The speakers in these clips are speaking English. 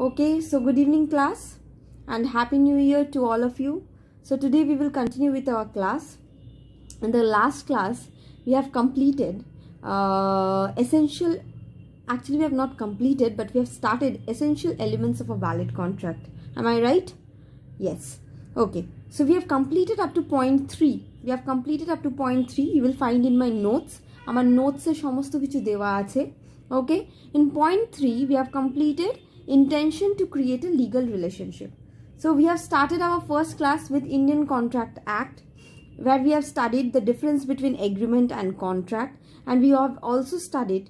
Okay, so good evening class and happy new year to all of you. So today we will continue with our class. In the last class we have completed actually we have not completed, but we have started essential elements of a valid contract. Am I right? Yes. Okay, so we have completed up to point 3. You will find in my notes. Amar notes e somosto kichu dewa ache. Okay, in point 3 we have completed intention to create a legal relationship. So we have started our first class with Indian Contract Act, where we have studied the difference between agreement and contract, and we have also studied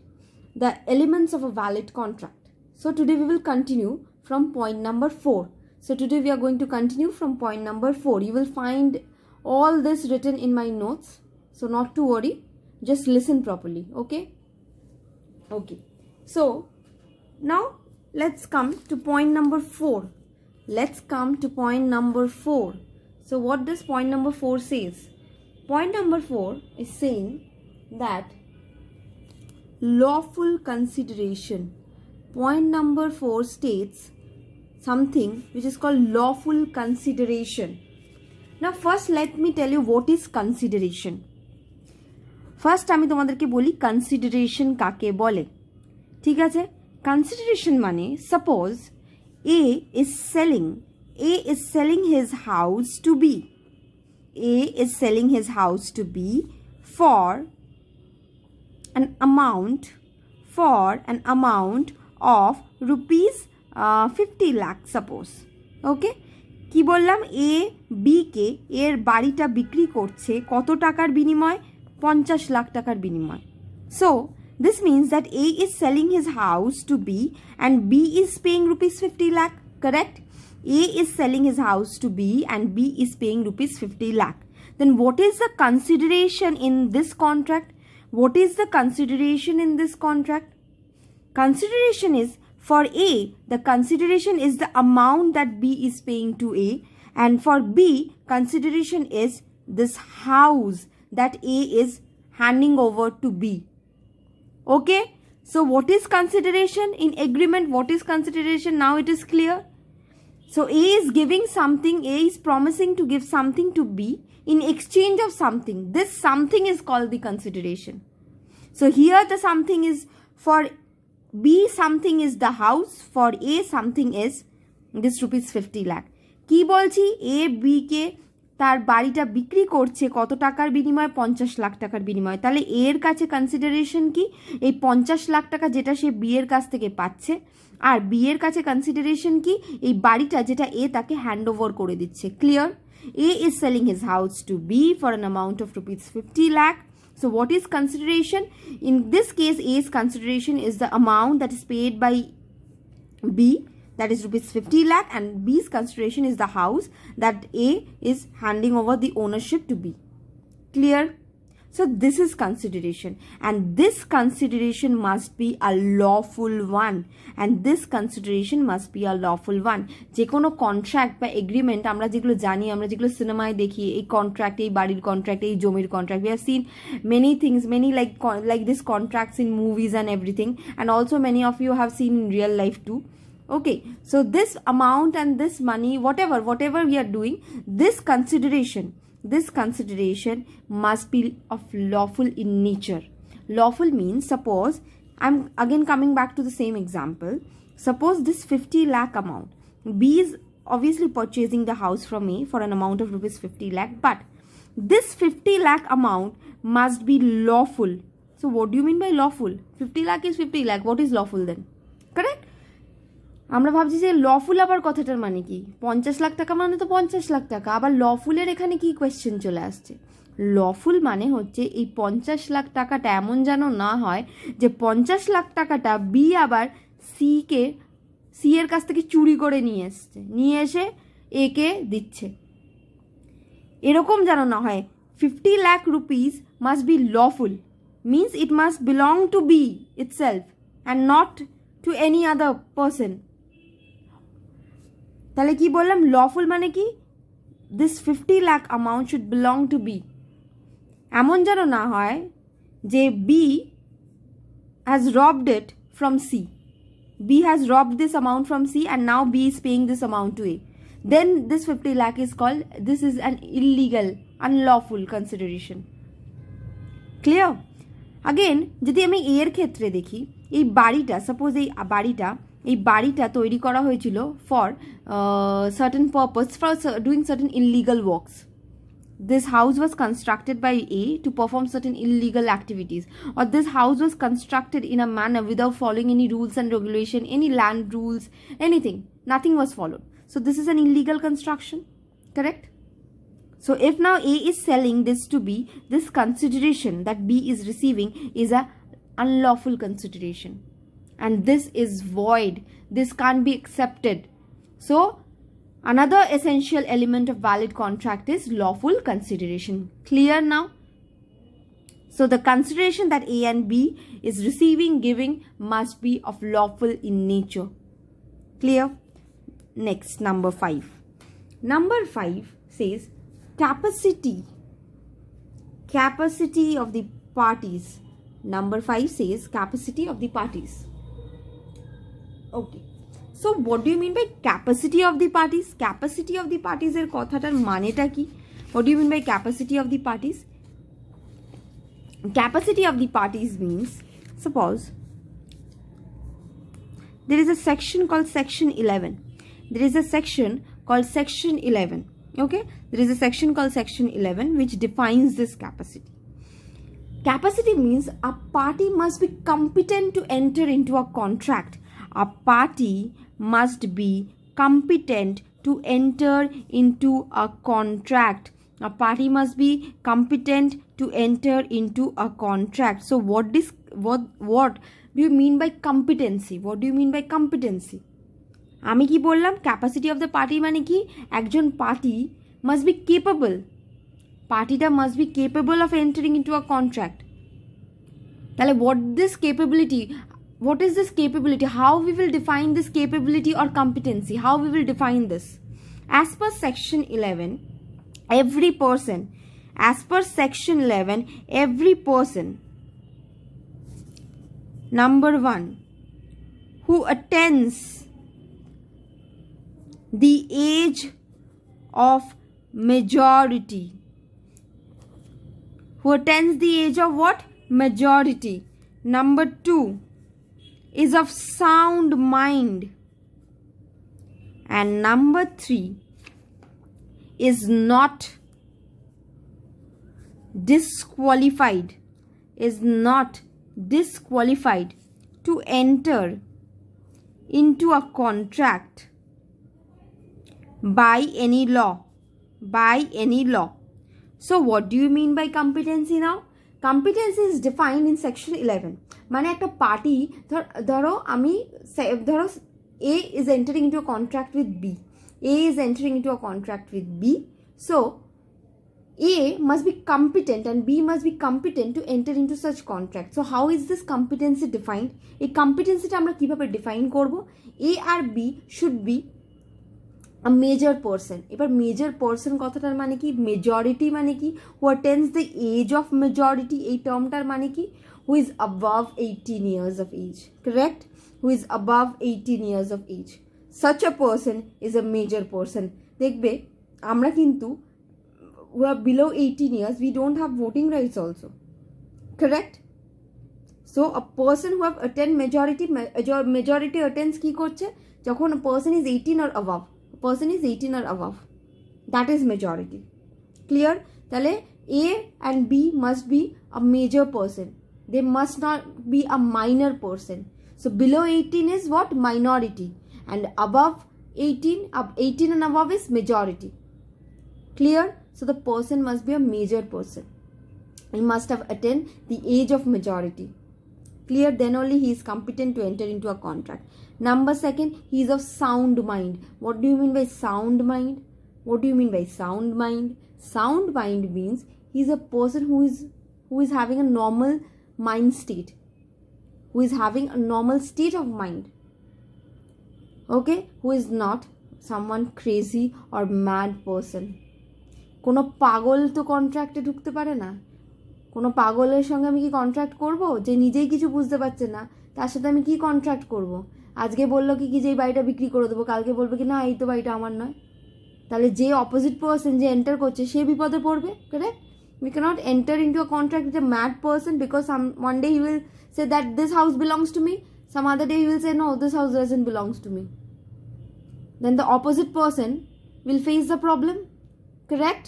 the elements of a valid contract. So today we will continue from point number 4. So today we are going to continue from point number 4. You will find all this written in my notes, so not to worry, just listen properly. Okay, so now let's come to point number 4. So what does point number 4 says? Point number 4 is saying that lawful consideration. Point number 4 states something which is called lawful consideration. Now first let me tell you what is consideration. First আমি তোমাদেরকে বলি consideration কাকে বলে। ঠিক আছে, consideration মানে suppose A is selling his house to B. A is selling his house to B for an amount of rupees 50 lakh suppose. Okay, কি বললাম, A B কে এর বাড়িটা বিক্রি করছে কত টাকার বিনিময়? 50 লাখ টাকার বিনিময়। So this means that A is selling his house to B and B is paying rupees 50 lakh, correct? A is selling his house to B and B is paying rupees 50 lakh. Then what is the consideration in this contract? Consideration is, for A, the consideration is the amount that B is paying to A, and for B, consideration is this house that A is handing over to B. Okay, so what is consideration in agreement? What is consideration? Now it is clear. So A is giving something, A is promising to give something to B in exchange of something. This something is called the consideration. So here the something is, for B something is the house, for A something is this rupees 50 lakh. কি বলছি, A B কে তার বাড়িটা বিক্রি করছে কত টাকার বিনিময়ে? 50 লাখ টাকার বিনিময়ে। তাহলে A এর কাছে কনসিডারেশন কি? এই 50 লাখ টাকা যেটা সে B এর কাছ থেকে পাচ্ছে, আর B এর কাছে কনসিডারেশন কি? এই বাড়িটা যেটা A তাকে হ্যান্ড ওভার করে দিচ্ছে। Clear? A is selling his house to B for an amount of rupees 50 lakh. So what is consideration? In this case, A's consideration is the amount that is paid by B, that is rupees 50 lakh, and B's consideration is the house that A is handing over the ownership to B. Clear? So this is consideration, and this consideration must be a lawful one, যে কোনো contract বা agreement আমরা যেগুলো জানি, আমরা যেগুলো সিনেমায় দেখি, এই কন্ট্রাক্ট, এই বাড়ির কন্ট্রাক্ট, এই জমির contract, we have seen many things, many like this contracts in movies and everything, and also many of you have seen in real life too. Okay, so this amount and this money, whatever we are doing, this consideration must be of lawful in nature. Lawful means, suppose, I'm again coming back to the same example. Suppose this 50 lakh amount, B is obviously purchasing the house from A for an amount of rupees 50 lakh, but this 50 lakh amount must be lawful. So what do you mean by lawful? 50 lakh is 50 lakh. What is lawful then? Correct? আমরা ভাবছি যে lawful আবার কথাটার মানে কি? 50 লাখ টাকা মানে তো 50 লাখ টাকা, আবার লফুলের এখানে কি কোয়েশ্চেন চলে আসছে? লফুল মানে হচ্ছে এই 50 লাখ টাকাটা এমন যেন না হয় যে 50 লাখ টাকাটা বি আবার সি এর কাছ থেকে চুরি করে নিয়ে এসে এ কে দিচ্ছে, এরকম যেন না হয়। 50 lakh rupees must be lawful, means it must belong to B itself and not to any other person. তাহলে কি বললাম, লফুল মানে কি? This 50 lakh amount should belong to B. এমন যেন না হয় যে B has robbed it from C. B has robbed this amount from C and now B is paying this amount to A. Then this 50 lakh is called, this is an illegal, unlawful consideration. Clear? Again, যদি আমি A এর ক্ষেত্রে দেখি, এই বাড়িটা, suppose এই বাড়িটা তৈরি করা হয়েছিল for certain purpose, for doing certain illegal works. This house was constructed by A to perform certain illegal activities, or this house was constructed in a manner without following any rules and regulation, any land rules, anything. Nothing was followed. So this is an illegal construction, correct? So if now A is selling this to B, this consideration that B is receiving is a unlawful consideration, and this is void. This can't be accepted. So another essential element of valid contract is lawful consideration. Clear now? So the consideration that A and B is receiving, giving must be of lawful in nature. Clear? Next, number 5. Number 5 says capacity of the parties. Number 5 says capacity of the parties. Okay. So what do you mean by capacity of the parties? Capacity of the parties এর কথাটার মানেটা কি? What do you mean by capacity of the parties? Capacity of the parties means, suppose there is a section called section 11. There is a section called section 11. Okay? There is a section called section 11 which defines this capacity. Capacity means a party must be competent to enter into a contract. A party must be competent to enter into a contract. A party must be competent to enter into a contract. So what do you mean by competency? What do you mean by competency? আমি কি বললাম? Capacity of the party মানে কি? একজন party must be capable. Partyটা must be capable of entering into a contract. তাহলে what is this capability? How we will define this capability or competency? How we will define this? As per section 11, every person, number 1, who attains the age of majority. Who attains the age of what? Majority. Number 2, is of sound mind. And number 3, is not disqualified to enter into a contract by any law. So what do you mean by competency now? Competency is defined in section 11. মানে একটা party, ধরো A is entering into a contract with B. So A must be competent and B must be competent to enter into such contract. So how is this competency defined? এই কম্পিটেন্সিটা আমরা কিভাবে define করব? A আর B should be a major person. এবার major person কথাটার মানে কি? Majority মানে কি? who attains the age of majority, এই টার্মটার মানে কি? who is above 18 years of age. Correct? Who is above 18 years of age. Such a person is a major person. দেখবে আমরা কিন্তু who are below 18 years, we don't have voting rights also. Correct? So a person who have attained majority attains কি করছে? যখন a person is 18 or above. That is majority. Clear? তাহলে A and B must be a major person. They must not be a minor person. So below 18 is what? Minority. And above 18 and above is majority. Clear? So the person must be a major person. He must have attained the age of majority. Clear? Then only he is competent to enter into a contract. Number 2, he is of sound mind. What do you mean by sound mind? Sound mind means he is a person who is having a normal mind state. Who is having a normal state of mind. Okay? Who is not someone crazy or mad person. কোনো পাগল তো কন্ট্রাক্টে ঢুকতে পারে না। কোনো পাগলের সঙ্গে আমি কি কন্ট্রাক্ট করব? যে নিজেই কিছু বুঝতে পারছে না, তার সাথে আমি কি কন্ট্রাক্ট করব? আজকে বললো কি যে এই বাড়িটা বিক্রি করে দেবো, কালকে বলবে কি না এই তো বাড়িটা আমার নয়, তাহলে যে অপোজিট পার্সন যে এন্টার করছে সে বিপদে পড়বে, correct? We cannot enter into a contract with a mad person because one day he will say that this house belongs to me, some other day he will say no, this house doesn't belongs to me. Then the opposite person will face the problem, correct?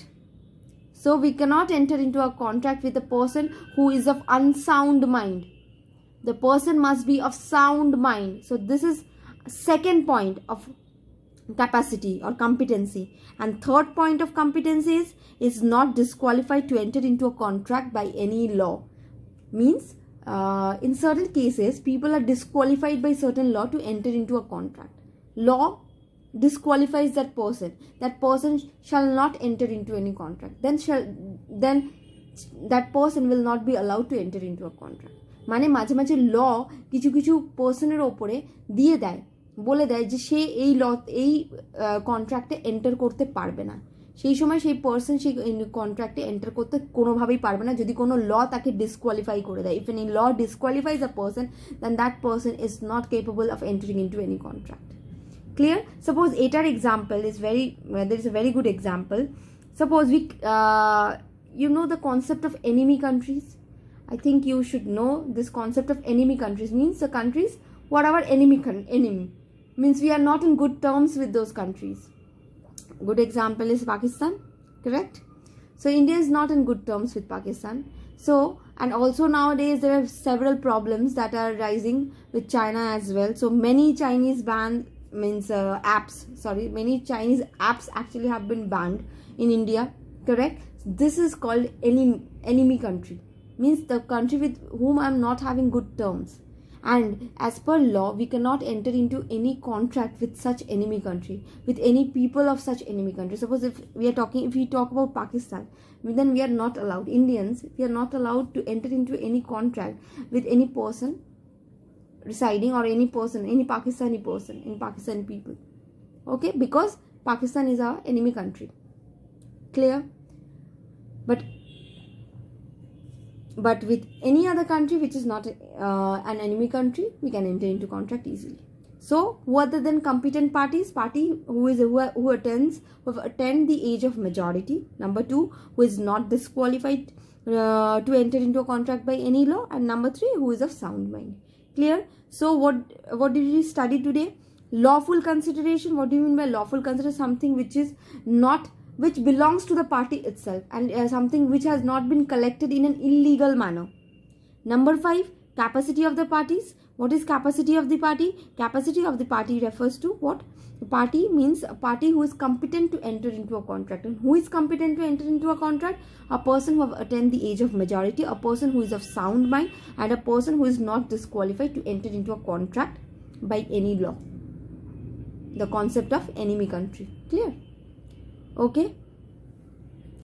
So we cannot enter into a contract with a person who is of unsound mind. The person must be of sound mind. So this is second point of capacity or competency. And third point of competency is not disqualified to enter into a contract by any law. Means in certain cases people are disqualified by certain law to enter into a contract. Law disqualifies that person. That person shall not enter into any contract. Then that person will not be allowed to enter into a contract. মানে মাঝে মাঝে ল কিছু কিছু পার্সনের ওপরে দিয়ে দেয়, বলে দেয় যে সে এই কন্ট্রাক্টে এন্টার করতে পারবে না, সেই সময় সেই পার্সন সেই কন্ট্রাক্টে এন্টার করতে কোনোভাবেই পারবে না যদি কোনো ল তাকে ডিসকোয়ালিফাই করে দেয়। If any law disqualifies a person then that person is not capable of entering into any contract. Clear? Suppose এটার example is there is a very good example. Suppose we you know the concept of enemy countries. I think you should know this concept of enemy countries. Means the countries what our enemy means we are not in good terms with those countries. Good example is Pakistan, correct? So India is not in good terms with Pakistan. So, and also nowadays there are several problems that are rising with China as well. So many Chinese many Chinese apps actually have been banned in India, correct? This is called enemy country. Means the country with whom I am not having good terms. And as per law, we cannot enter into any contract with such enemy country, with any people of such enemy country. Suppose if we talk about Pakistan, then we are not allowed. Indians, we are not allowed to enter into any contract with any person residing or any Pakistani person, in Pakistani people. Okay, because Pakistan is our enemy country. Clear? But with any other country which is not an enemy country, we can enter into contract easily. So, who other than competent parties? Party who attend the age of majority. Number 2, who is not disqualified to enter into a contract by any law. And number 3, who is of sound mind. Clear? So, what did we study today? Lawful consideration. What do you mean by lawful consideration? Something which belongs to the party itself, and something which has not been collected in an illegal manner. Number 5, capacity of the parties. What is capacity of the party? Capacity of the party refers to what? Party means a party who is competent to enter into a contract. And who is competent to enter into a contract? A person who have attained the age of majority, a person who is of sound mind, and a person who is not disqualified to enter into a contract by any law. The concept of enemy country. Clear? Okay.